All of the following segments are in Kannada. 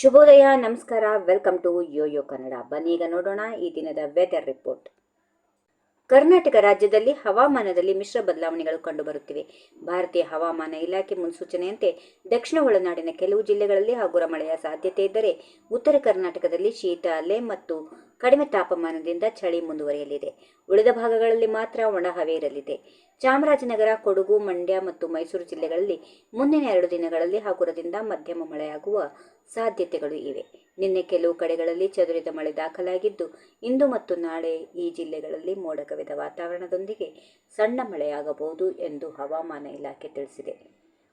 ಶುಭೋದಯ, ನಮಸ್ಕಾರ, ವೆಲ್ಕಮ್ ಟು ಯೋಯೋ ಕನ್ನಡ. ಬನ್ನಿ ಈಗ ನೋಡೋಣ ಈ ದಿನದ ವೆದರ್ ರಿಪೋರ್ಟ್. ಕರ್ನಾಟಕ ರಾಜ್ಯದಲ್ಲಿ ಹವಾಮಾನದಲ್ಲಿ ಮಿಶ್ರ ಬದಲಾವಣೆಗಳು ಕಂಡುಬರುತ್ತಿವೆ. ಭಾರತೀಯ ಹವಾಮಾನ ಇಲಾಖೆ ಮುನ್ಸೂಚನೆಯಂತೆ ದಕ್ಷಿಣ ಒಳನಾಡಿನ ಕೆಲವು ಜಿಲ್ಲೆಗಳಲ್ಲಿ ಹಗುರ ಮಳೆಯ ಸಾಧ್ಯತೆ ಇದ್ದರೆ, ಉತ್ತರ ಕರ್ನಾಟಕದಲ್ಲಿ ಶೀತ ಅಲೆ ಮತ್ತು ಕಡಿಮೆ ತಾಪಮಾನದಿಂದ ಚಳಿ ಮುಂದುವರಿಯಲಿದೆ. ಉಳಿದ ಭಾಗಗಳಲ್ಲಿ ಮಾತ್ರ ಒಣ ಹವೆ ಇರಲಿದೆ. ಚಾಮರಾಜನಗರ, ಕೊಡಗು, ಮಂಡ್ಯ ಮತ್ತು ಮೈಸೂರು ಜಿಲ್ಲೆಗಳಲ್ಲಿ ಮುಂದಿನ 2 ದಿನಗಳಲ್ಲಿ ಹಗುರದಿಂದ ಮಧ್ಯಮ ಮಳೆಯಾಗುವ ಸಾಧ್ಯತೆಗಳು ಇವೆ. ನಿನ್ನೆ ಕೆಲವು ಕಡೆಗಳಲ್ಲಿ ಚದುರಿದ ಮಳೆ ದಾಖಲಾಗಿದ್ದು, ಇಂದು ಮತ್ತು ನಾಳೆ ಈ ಜಿಲ್ಲೆಗಳಲ್ಲಿ ಮೋಡ ಕವಿದ ವಾತಾವರಣದೊಂದಿಗೆ ಸಣ್ಣ ಮಳೆಯಾಗಬಹುದು ಎಂದು ಹವಾಮಾನ ಇಲಾಖೆ ತಿಳಿಸಿದೆ.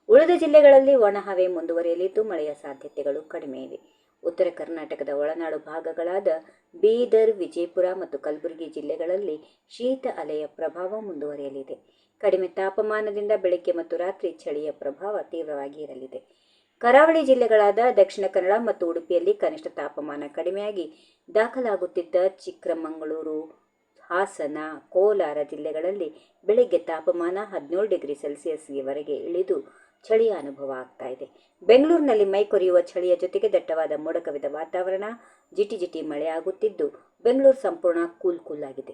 ಉಳಿದ ಜಿಲ್ಲೆಗಳಲ್ಲಿ ಒಣಹವೆ ಮುಂದುವರಿಯಲಿದ್ದು, ಮಳೆಯ ಸಾಧ್ಯತೆಗಳು ಕಡಿಮೆ ಇವೆ. ಉತ್ತರ ಕರ್ನಾಟಕದ ಒಳನಾಡು ಭಾಗಗಳಾದ ಬೀದರ್, ವಿಜಯಪುರ ಮತ್ತು ಕಲಬುರಗಿ ಜಿಲ್ಲೆಗಳಲ್ಲಿ ಶೀತ ಅಲೆಯ ಪ್ರಭಾವ ಮುಂದುವರಿಯಲಿದೆ. ಕಡಿಮೆ ತಾಪಮಾನದಿಂದ ಬೆಳಗ್ಗೆ ಮತ್ತು ರಾತ್ರಿ ಚಳಿಯ ಪ್ರಭಾವ ತೀವ್ರವಾಗಿ ಇರಲಿದೆ. ಕರಾವಳಿ ಜಿಲ್ಲೆಗಳಾದ ದಕ್ಷಿಣ ಕನ್ನಡ ಮತ್ತು ಉಡುಪಿಯಲ್ಲಿ ಕನಿಷ್ಠ ತಾಪಮಾನ ಕಡಿಮೆಯಾಗಿ ದಾಖಲಾಗುತ್ತಿದ್ದ ಚಿಕ್ಕಮಗಳೂರು, ಹಾಸನ, ಕೋಲಾರ ಜಿಲ್ಲೆಗಳಲ್ಲಿ ಬೆಳಗ್ಗೆ ತಾಪಮಾನ 17 ಡಿಗ್ರಿ ಸೆಲ್ಸಿಯಸ್ವರೆಗೆ ಇಳಿದು ಚಳಿಯ ಅನುಭವ ಆಗ್ತಾ ಇದೆ. ಬೆಂಗಳೂರಿನಲ್ಲಿ ಮೈ ಕೊರೆಯುವ ಚಳಿಯ ಜೊತೆಗೆ ದಟ್ಟವಾದ ಮೋಡ ಕವಿದ ವಾತಾವರಣ, ಜಿಟಿ ಮಳೆಯಾಗುತ್ತಿದ್ದು, ಬೆಂಗಳೂರು ಸಂಪೂರ್ಣ ಕೂಲ್ ಆಗಿದೆ.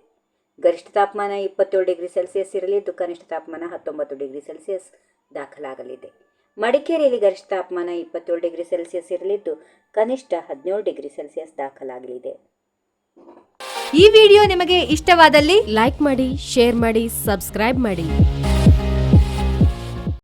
ಗರಿಷ್ಠ ತಾಪಮಾನ 27 ಡಿಗ್ರಿ ಸೆಲ್ಸಿಯಸ್ ಇರಲಿದ್ದು, ಕನಿಷ್ಠ ತಾಪಮಾನ 19 ಡಿಗ್ರಿ ಸೆಲ್ಸಿಯಸ್ ದಾಖಲಾಗಲಿದೆ. ಮಡಿಕೇರಿಯಲ್ಲಿ ಗರಿಷ್ಠ ತಾಪಮಾನ 27 ಡಿಗ್ರಿ ಸೆಲ್ಸಿಯಸ್ ಇರಲಿದ್ದು, ಕನಿಷ್ಠ 17 ಡಿಗ್ರಿ ಸೆಲ್ಸಿಯಸ್ ದಾಖಲಾಗಲಿದೆ. ಈ ವಿಡಿಯೋ ನಿಮಗೆ ಇಷ್ಟವಾದಲ್ಲಿ ಲೈಕ್ ಮಾಡಿ, ಶೇರ್ ಮಾಡಿ, ಸಬ್ಸ್ಕ್ರೈಬ್ ಮಾಡಿ.